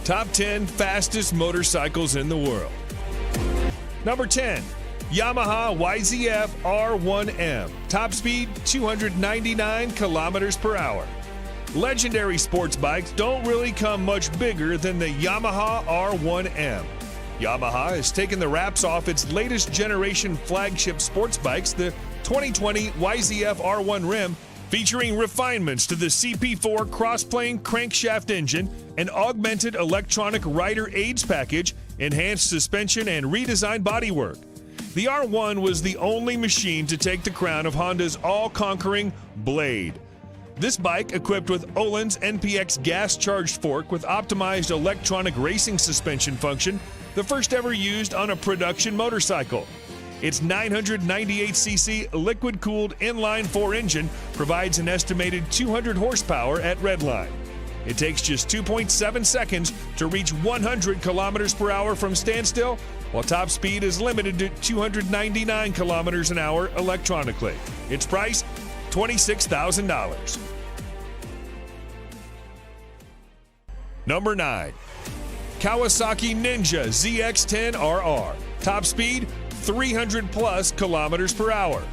Top 10 fastest motorcycles in the world. Number 10, Yamaha YZF-R1M. Top speed 299 kilometers per hour. Legendary sports bikes don't really come much bigger than the Yamaha R1M. Yamaha has taken the wraps off its latest generation flagship sports bikes, the 2020 YZF-R1RIM, featuring refinements to the CP4 cross-plane crankshaft engine, an augmented electronic rider aids package, enhanced suspension, and redesigned bodywork. The R1 was the only machine to take the crown of Honda's all-conquering Blade. This bike, equipped with Öhlins NPX gas-charged fork with optimized electronic racing suspension function, the first ever used on a production motorcycle. Its 998cc liquid-cooled inline-4 engine provides an estimated 200 horsepower at redline. It takes just 2.7 seconds to reach 100 kilometers per hour from standstill, while top speed is limited to 299 kilometers an hour electronically. Its price, $26,000. Number 9, Kawasaki Ninja ZX-10RR. Top speed, 300 plus kilometers per hour.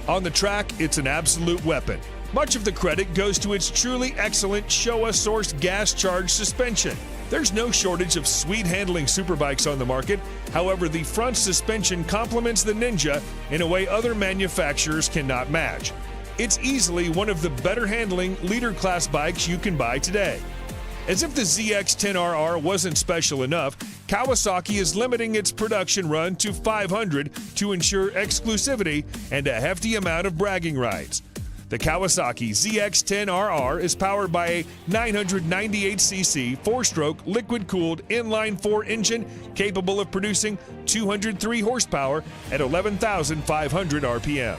On the track, it's an absolute weapon. Much of the credit goes to its truly excellent Showa-sourced gas-charged suspension. There's no shortage of sweet-handling superbikes on the market. However, the front suspension complements the Ninja in a way other manufacturers cannot match. It's easily one of the better-handling leader-class bikes you can buy today. As if the ZX-10RR wasn't special enough, Kawasaki is limiting its production run to 500 to ensure exclusivity and a hefty amount of bragging rights. The Kawasaki ZX-10RR is powered by a 998cc 4-stroke liquid-cooled inline-4 engine capable of producing 203 horsepower at 11,500 RPM.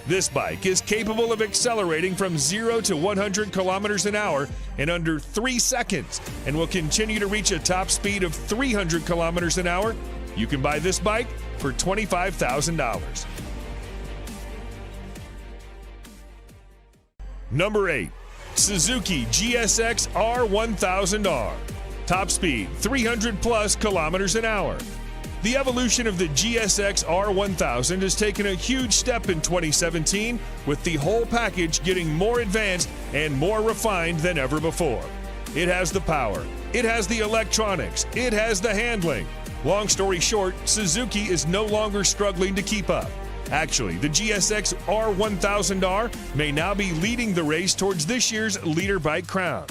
This bike is capable of accelerating from 0 to 100 kilometers an hour in under 3 seconds and will continue to reach a top speed of 300 kilometers an hour. You can buy this bike for $25,000. Number 8, Suzuki GSX R1000R. Top speed 300 plus kilometers an hour. The evolution of the GSX R1000 has taken a huge step in 2017, with the whole package getting more advanced and more refined than ever before. It has the power, it has the electronics, it has the handling. Long story short, Suzuki is no longer struggling to keep up. Actually, the GSX R1000R may now be leading the race towards this year's leader bike crown.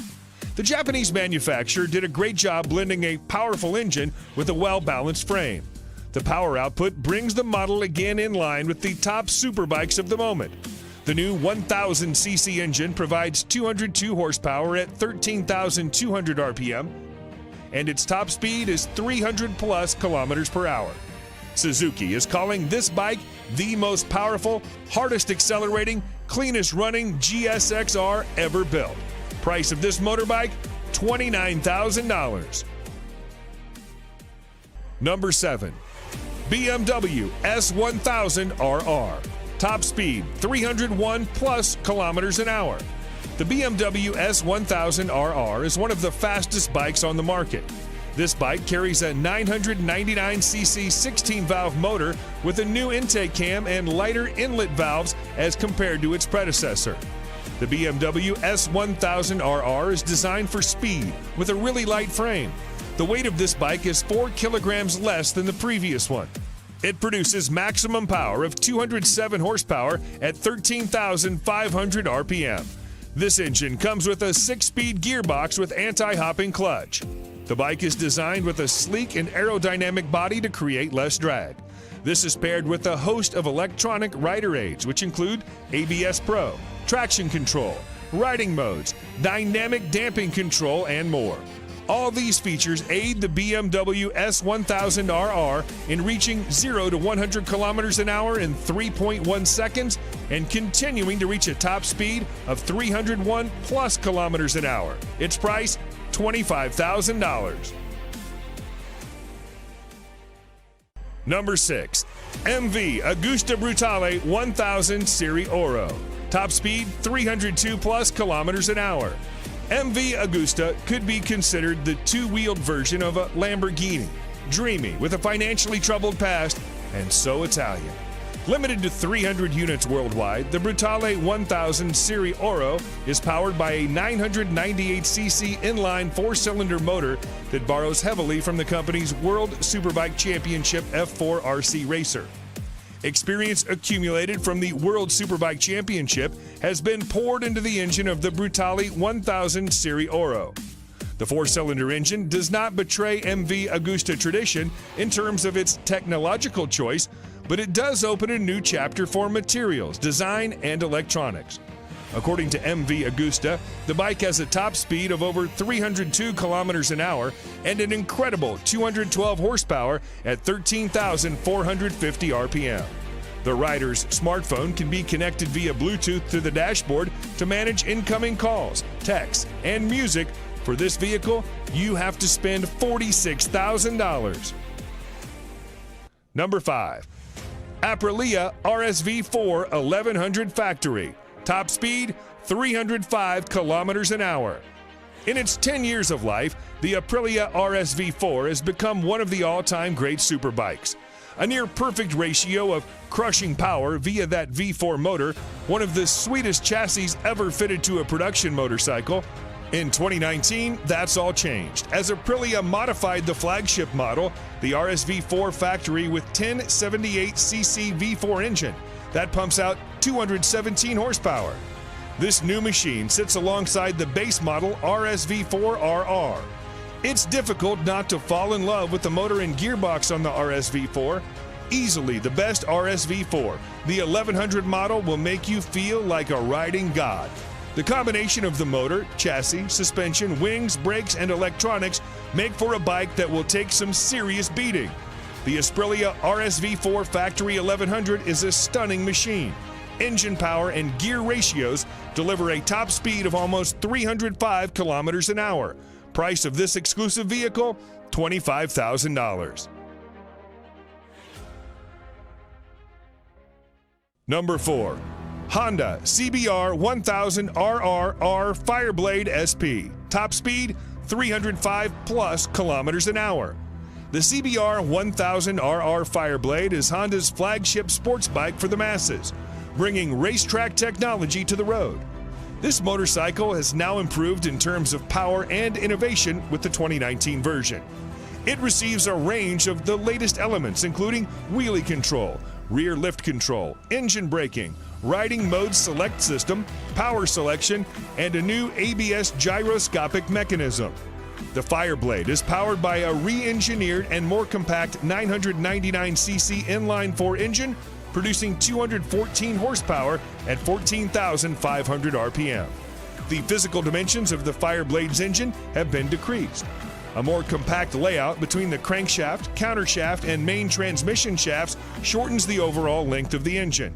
The Japanese manufacturer did a great job blending a powerful engine with a well-balanced frame. The power output brings the model again in line with the top superbikes of the moment. The new 1000cc engine provides 202 horsepower at 13,200 RPM, and its top speed is 300 plus kilometers per hour. Suzuki is calling this bike the most powerful, hardest accelerating, cleanest running GSX-R ever built. Price of this motorbike, $29,000. Number 7, BMW S1000RR. Top speed, 301 plus kilometers an hour. The BMW S1000RR is one of the fastest bikes on the market. This bike carries a 999cc 16-valve motor with a new intake cam and lighter inlet valves as compared to its predecessor. The BMW S1000RR is designed for speed with a really light frame. The weight of this bike is 4 kilograms less than the previous one. It produces maximum power of 207 horsepower at 13,500 RPM. This engine comes with a 6-speed gearbox with anti-hopping clutch. The bike is designed with a sleek and aerodynamic body to create less drag. This is paired with a host of electronic rider aids, which include ABS Pro, traction control, riding modes, dynamic damping control, and more. All these features aid the BMW S1000RR in reaching 0 to 100 kilometers an hour in 3.1 seconds and continuing to reach a top speed of 301 plus kilometers an hour. Its price, $25,000. Number 6, MV Agusta Brutale 1000 Serie Oro. Top speed, 302 plus kilometers an hour. MV Agusta could be considered the two-wheeled version of a Lamborghini. Dreamy, with a financially troubled past, and so Italian. Limited to 300 units worldwide, the BRUTALE 1000 Serie Oro is powered by a 998cc inline four-cylinder motor that borrows heavily from the company's World Superbike Championship F4 RC racer. Experience accumulated from the World Superbike Championship has been poured into the engine of the BRUTALE 1000 Serie Oro. The four-cylinder engine does not betray MV Agusta tradition in terms of its technological choice, but it does open a new chapter for materials, design, and electronics. According to MV Agusta, the bike has a top speed of over 302 kilometers an hour and an incredible 212 horsepower at 13,450 RPM. The rider's smartphone can be connected via Bluetooth to the dashboard to manage incoming calls, texts, and music. For this vehicle, you have to spend $46,000. Number 5. Aprilia RSV4 1100 Factory. Top speed, 305 kilometers an hour. In its 10 years of life, the Aprilia RSV4 has become one of the all-time great superbikes. A near-perfect ratio of crushing power via that V4 motor, one of the sweetest chassis ever fitted to a production motorcycle. In 2019, that's all changed, as Aprilia modified the flagship model, the RSV4 Factory, with 1078cc V4 engine that pumps out 217 horsepower. This new machine sits alongside the base model RSV4RR. It's difficult not to fall in love with the motor and gearbox on the RSV4. Easily the best RSV4, the 1100 model will make you feel like a riding god. The combination of the motor, chassis, suspension, wings, brakes, and electronics make for a bike that will take some serious beating. The Aprilia RSV4 Factory 1100 is a stunning machine. Engine power and gear ratios deliver a top speed of almost 305 kilometers an hour. Price of this exclusive vehicle, $25,000. Number 4. Honda CBR 1000 RRR Fireblade SP. Top speed, 305 plus kilometers an hour. The CBR 1000 RR Fireblade is Honda's flagship sports bike for the masses, bringing racetrack technology to the road. This motorcycle has now improved in terms of power and innovation with the 2019 version. It receives a range of the latest elements, including wheelie control, rear lift control, engine braking, riding mode select system, power selection, and a new ABS gyroscopic mechanism. The Fireblade is powered by a re-engineered and more compact 999cc inline-four engine, producing 214 horsepower at 14,500 RPM. The physical dimensions of the Fireblade's engine have been decreased. A more compact layout between the crankshaft, countershaft, and main transmission shafts shortens the overall length of the engine.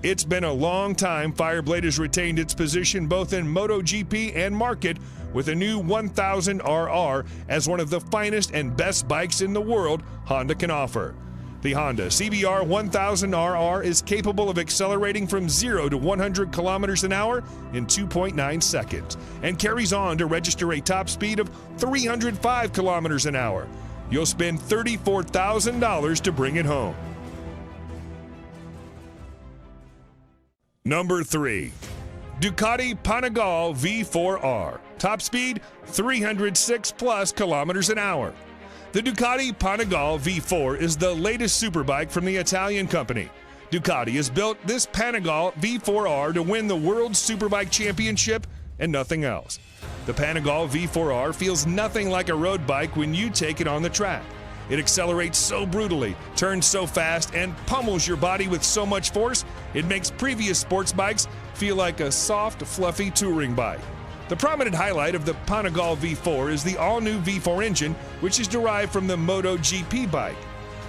It's been a long time Fireblade has retained its position both in MotoGP and market, with a new 1000 RR as one of the finest and best bikes in the world Honda can offer. The Honda CBR 1000 RR is capable of accelerating from 0 to 100 kilometers an hour in 2.9 seconds and carries on to register a top speed of 305 kilometers an hour. You'll spend $34,000 to bring it home. Number 3. Ducati Panigale V4R. Top speed, 306 plus kilometers an hour. The Ducati Panigale V4 is the latest superbike from the Italian company. Ducati has built this Panigale V4R to win the World Superbike Championship and nothing else. The Panigale V4R feels nothing like a road bike when you take it on the track. It accelerates so brutally, turns so fast, and pummels your body with so much force, it makes previous sports bikes feel like a soft, fluffy touring bike. The prominent highlight of the Panigale V4 is the all-new V4 engine, which is derived from the MotoGP bike.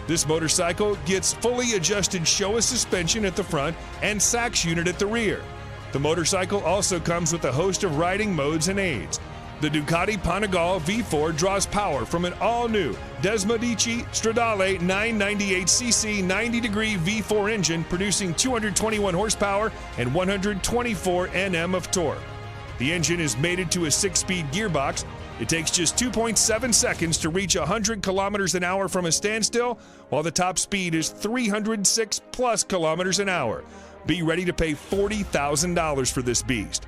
This motorcycle gets fully adjusted Showa suspension at the front and Sachs unit at the rear. The motorcycle also comes with a host of riding modes and aids. The Ducati Panigale V4 draws power from an all-new Desmodici Stradale 998cc 90-degree V4 engine, producing 221 horsepower and 124 Nm of torque. The engine is mated to a 6-speed gearbox. It takes just 2.7 seconds to reach 100 kilometers an hour from a standstill, while the top speed is 306 plus kilometers an hour. Be ready to pay $40,000 for this beast.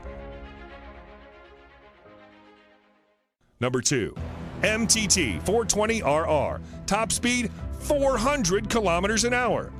Number 2, MTT 420RR. Top speed 400 kilometers an hour.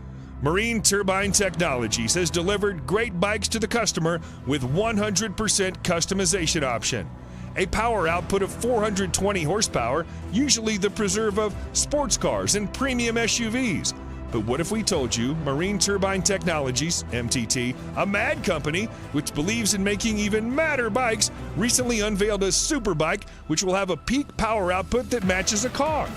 Marine Turbine Technologies has delivered great bikes to the customer with 100% customization option. A power output of 420 horsepower, usually the preserve of sports cars and premium SUVs. But what if we told you Marine Turbine Technologies, MTT, a mad company which believes in making even madder bikes, recently unveiled a super bike which will have a peak power output that matches a car.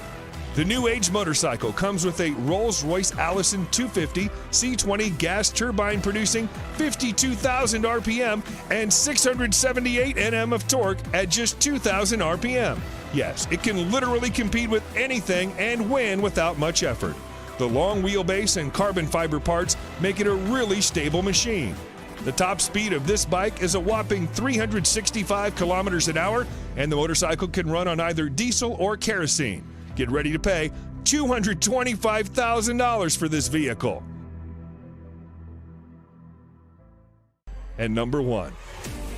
The new age motorcycle comes with a Rolls-Royce Allison 250 C20 gas turbine producing 52,000 RPM and 678 Nm of torque at just 2,000 RPM. Yes, it can literally compete with anything and win without much effort. The long wheelbase and carbon fiber parts make it a really stable machine. The top speed of this bike is a whopping 365 kilometers an hour, and the motorcycle can run on either diesel or kerosene. Get ready to pay $225,000 for this vehicle. And number 1,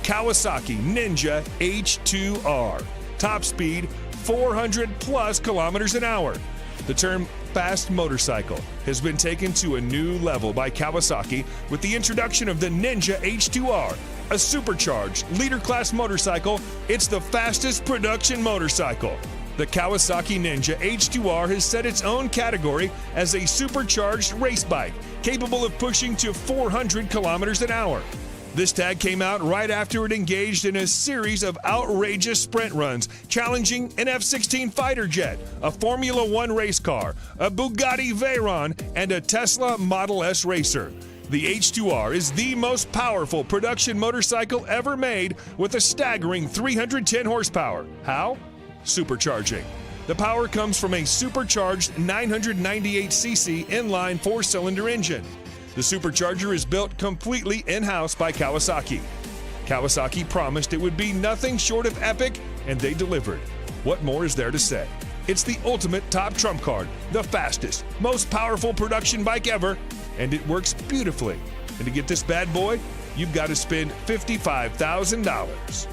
Kawasaki Ninja H2R. Top speed 400 plus kilometers an hour. The term fast motorcycle has been taken to a new level by Kawasaki with the introduction of the Ninja H2R, a supercharged leader class motorcycle. It's the fastest production motorcycle. The Kawasaki Ninja H2R has set its own category as a supercharged race bike, capable of pushing to 400 kilometers an hour. This tag came out right after it engaged in a series of outrageous sprint runs, challenging an F-16 fighter jet, a Formula One race car, a Bugatti Veyron, and a Tesla Model S racer. The H2R is the most powerful production motorcycle ever made with a staggering 310 horsepower. How? Supercharging. The power comes from a supercharged 998cc inline 4-cylinder engine. The supercharger is built completely in-house by Kawasaki. Kawasaki promised it would be nothing short of epic, and they delivered. What more is there to say? It's the ultimate top trump card, the fastest, most powerful production bike ever, and it works beautifully. And to get this bad boy, you've got to spend $55,000.